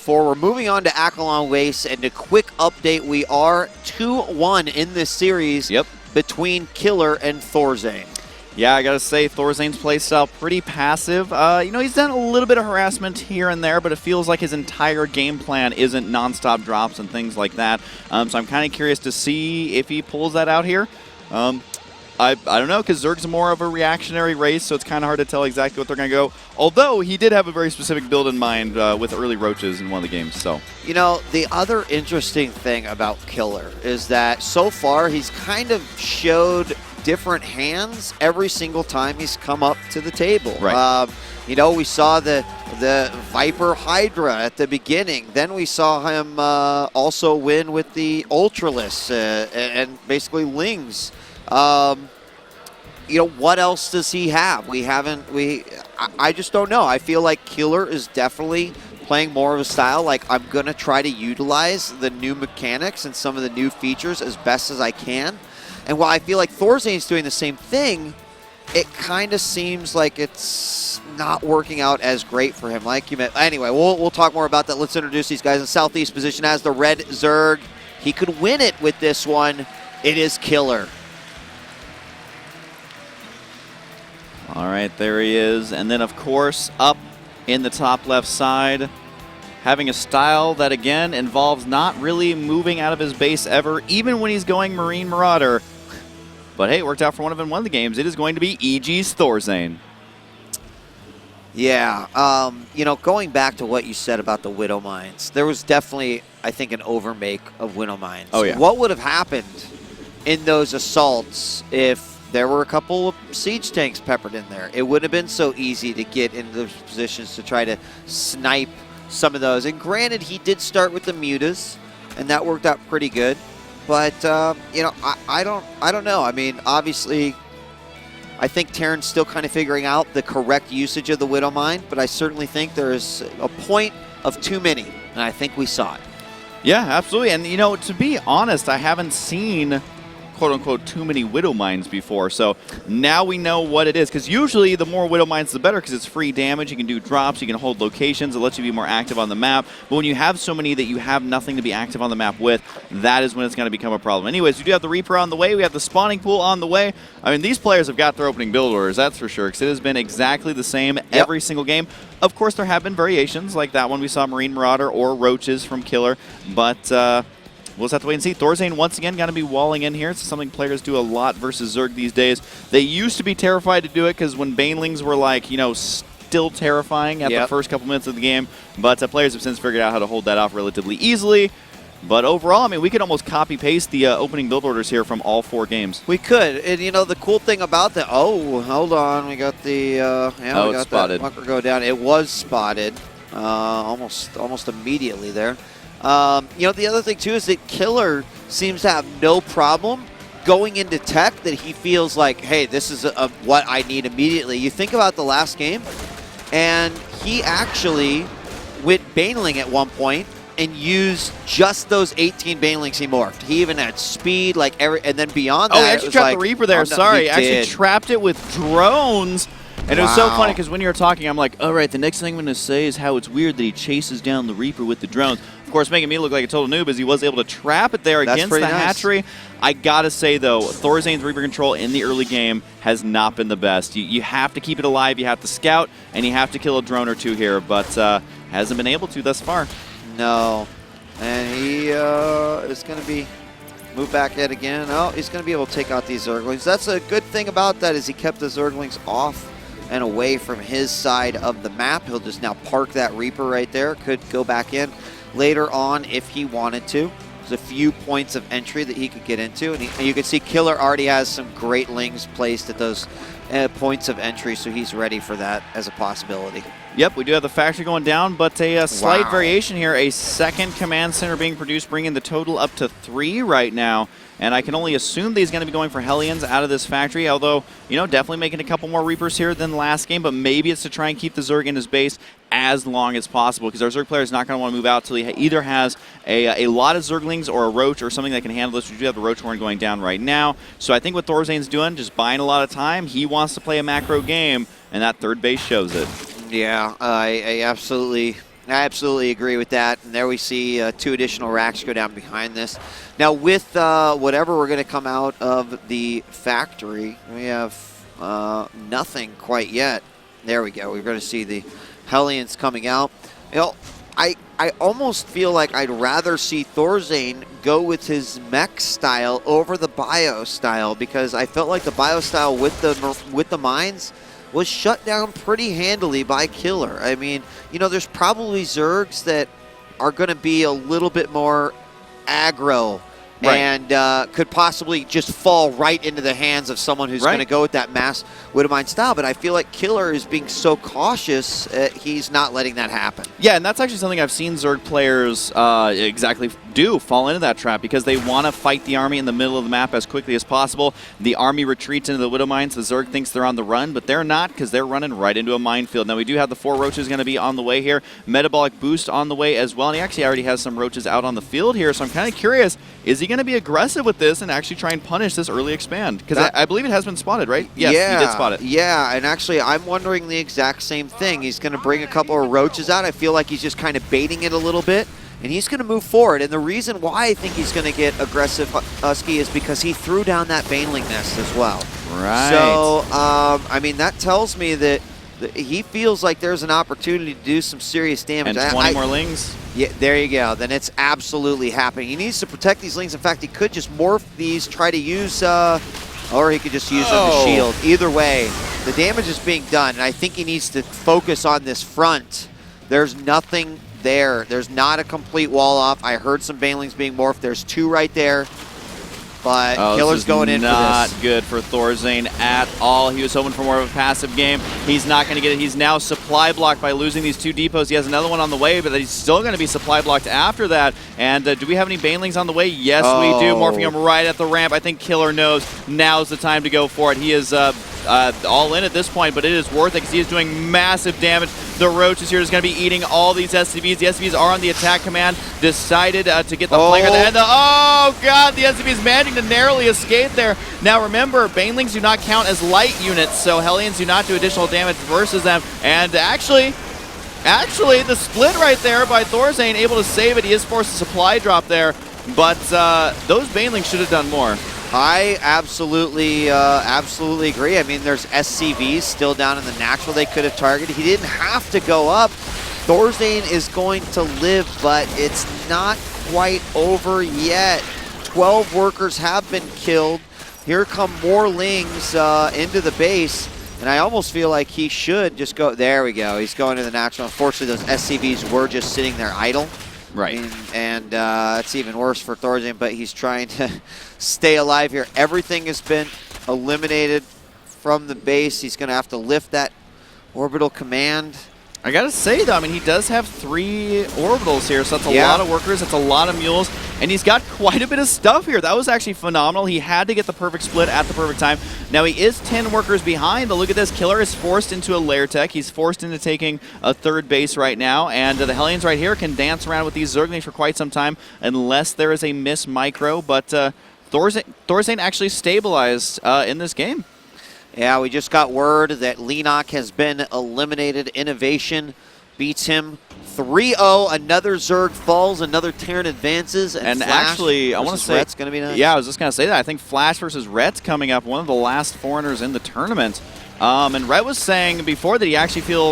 before. We're moving on to Akalon Waste, and a quick update, we are 2-1 in this series between Killer and Thorzain. Yeah, I gotta say, Thorzain's playstyle pretty passive. You know, he's done a little bit of harassment here and there, but it feels like his entire game plan isn't nonstop drops and things like that. So I'm kind of curious to see if he pulls that out here. I don't know, because Zerg's more of a reactionary race, so it's kind of hard to tell exactly what they're going to go. Although, he did have a very specific build in mind with early roaches in one of the games. So, you know, the other interesting thing about Killer is that so far he's kind of showed different hands every single time he's come up to the table. Right. You know, we saw the Viper Hydra at the beginning. Then we saw him also win with the Ultralisk and basically Lings. You know, what else does he have? I just don't know. I feel like Killer is definitely playing more of a style. Like, I'm going to try to utilize the new mechanics and some of the new features as best as I can. And while I feel like Thorzain's doing the same thing, it kind of seems like it's not working out as great for him. Like you meant. Anyway, we'll talk more about that. Let's introduce these guys. In Southeast position as the red Zerg. He could win it with this one. It is Killer. all right, there he is. And then, of course, up in the top left side, having a style that, again, involves not really moving out of his base ever, even when he's going Marine Marauder. But hey, it worked out for one of the games. It is going to be EG's Thorzain. Yeah, you know, going back to what you said about the Widow Mines, there was definitely, I think, an overmake of Widow Mines. Oh, yeah. What would have happened in those assaults if there were a couple of siege tanks peppered in there? It wouldn't have been so easy to get into those positions to try to snipe some of those. And granted, he did start with the Mutas, and that worked out pretty good. But, you know, I don't know. I mean, obviously, I think Terran's still kind of figuring out the correct usage of the Widow Mine, but I certainly think there's a point of too many, and I think we saw it. Yeah, absolutely. And, you know, to be honest, I haven't seen, quote-unquote, too many Widow Mines before. So now we know what it is, because usually the more Widow Mines, the better, because it's free damage. You can do drops, you can hold locations, it lets you be more active on the map. But when you have so many that you have nothing to be active on the map with, that is when it's going to become a problem. Anyways, we do have the Reaper on the way. We have the spawning pool on the way. I mean, these players have got their opening build orders, that's for sure, because it has been exactly the same every single game. Of course, there have been variations, like that one we saw Marine Marauder or Roaches from Killer, but we'll just have to wait and see. Thorzain, once again, going to be walling in here. It's something players do a lot versus Zerg these days. They used to be terrified to do it because when Banelings were, like, you know, still terrifying at the first couple minutes of the game, but players have since figured out how to hold that off relatively easily. But overall, I mean, we could almost copy-paste the opening build orders here from all 4 games. We could. And, you know, the cool thing about that... Oh, hold on. We got the... yeah, we got spotted. That bunker go down. It was spotted almost immediately there. You know, the other thing, too, is that Killer seems to have no problem going into tech that he feels like, hey, this is what I need immediately. You think about the last game, and he actually went Baneling at one point and used just those 18 Banelings he morphed. He even had speed, like and then beyond that, he actually trapped the Reaper there. Sorry, actually trapped it with drones. And it was so funny because when you were talking, I'm like, all right, the next thing I'm going to say is how it's weird that he chases down the Reaper with the drones. Of course, making me look like a total noob as he was able to trap it there against the hatchery. I got to say, though, Thorzain's Reaper control in the early game has not been the best. You have to keep it alive, you have to scout, and you have to kill a drone or two here, but hasn't been able to thus far. No. And he is going to be moved back yet again. Oh, he's going to be able to take out these Zerglings. That's a good thing about that is he kept the Zerglings off and away from his side of the map. He'll just now park that Reaper right there. Could go back in later on if he wanted to. There's a few points of entry that he could get into. And you can see Killer already has some great Lings placed at those points of entry, so he's ready for that as a possibility. Yep, we do have the factory going down, but a slight variation here. A second command center being produced, bringing the total up to 3 right now. And I can only assume that he's going to be going for Hellions out of this factory, although, you know, definitely making a couple more Reapers here than last game, but maybe it's to try and keep the Zerg in his base as long as possible, because our Zerg player is not going to want to move out until he either has a lot of Zerglings or a Roach or something that can handle this. We do have the Roach Horn going down right now. So I think what Thorzain's doing, just buying a lot of time, he wants to play a macro game, and that third base shows it. Yeah, I absolutely I absolutely agree with that. And there we see 2 additional racks go down behind this. Now with whatever we're going to come out of the factory, we have nothing quite yet. There we go. We're going to see the Hellions coming out. You know, I almost feel like I'd rather see Thorzain go with his mech style over the bio style, because I felt like the bio style with the mines was shut down pretty handily by Killer. I mean, you know, there's probably Zergs that are going to be a little bit more aggro, right, and could possibly just fall right into the hands of someone who's going to go with that mass Widowmine style. But I feel like Killer is being so cautious, he's not letting that happen. Yeah, and that's actually something I've seen Zerg players fall into that trap, because they want to fight the army in the middle of the map as quickly as possible. The army retreats into the Widowmines. The Zerg thinks they're on the run, but they're not, because they're running right into a minefield. Now, we do have the 4 roaches going to be on the way here. Metabolic boost on the way as well, and he actually already has some roaches out on the field here, so I'm kind of curious, is he going to be aggressive with this and actually try and punish this early expand? Because I believe it has been spotted, right? Yes, he did spot it. Yeah, and actually, I'm wondering the exact same thing. He's going to bring a couple of roaches out. I feel like he's just kind of baiting it a little bit, and he's going to move forward. And the reason why I think he's going to get aggressive, Husky, is because he threw down that Baneling nest as well. Right. So, I mean, that tells me that he feels like there's an opportunity to do some serious damage. And 20 more lings. Yeah, there you go. Then it's absolutely happening. He needs to protect these lings. In fact, he could just morph these, try to use, or he could just use them to shield. Either way, the damage is being done, and I think he needs to focus on this front. There's nothing there. There's not a complete wall off. I heard some Banelings being morphed. There's 2 right there. But Killer's going in for this. Not good for Thorzain at all. He was hoping for more of a passive game. He's not going to get it. He's now supply blocked by losing these 2 depots. He has another one on the way, but he's still going to be supply blocked after that. And do we have any Banelings on the way? Yes, we do. Morphing him right at the ramp. I think Killer knows now's the time to go for it. He is all in at this point, but it is worth it because he is doing massive damage. The Roaches here is going to be eating all these SCVs. The SCVs are on the attack command. Decided to get the flanker there. And oh, God, the SCVs managing to narrowly escape there. Now, remember, Banelings do not count as light units, so Hellions do not do additional damage versus them. And actually, the split right there by Thorzain, able to save it. He is forced to supply drop there, but those Banelings should have done more. I absolutely agree. I mean, there's SCVs still down in the natural they could have targeted. He didn't have to go up. Thorzain is going to live, but it's not quite over yet. 12 workers have been killed. Here come more lings into the base, and I almost feel like he should just go. There we go. He's going to the natural. Unfortunately, those SCVs were just sitting there idle. Right. And it's even worse for Thorzain, but he's trying to stay alive here. Everything has been eliminated from the base. He's going to have to lift that orbital command. I gotta say, though, I mean, he does have 3 orbitals here, so that's a lot of workers, that's a lot of mules, and he's got quite a bit of stuff here. That was actually phenomenal. He had to get the perfect split at the perfect time. Now, he is 10 workers behind, but look at this. Killer is forced into a lair tech. He's forced into taking a 3rd base right now, and the Hellions right here can dance around with these Zerglings for quite some time, unless there is a miss micro, but Thorzain actually stabilized in this game. Yeah, we just got word that Lenok has been eliminated. Innovation beats him 3-0. Another Zerg falls, another Terran advances. And Flash actually, I want to say, Rhett's going to be nice. Yeah, I was just going to say that. I think Flash versus Rhett's coming up, one of the last foreigners in the tournament. And Rhett was saying before that he actually feels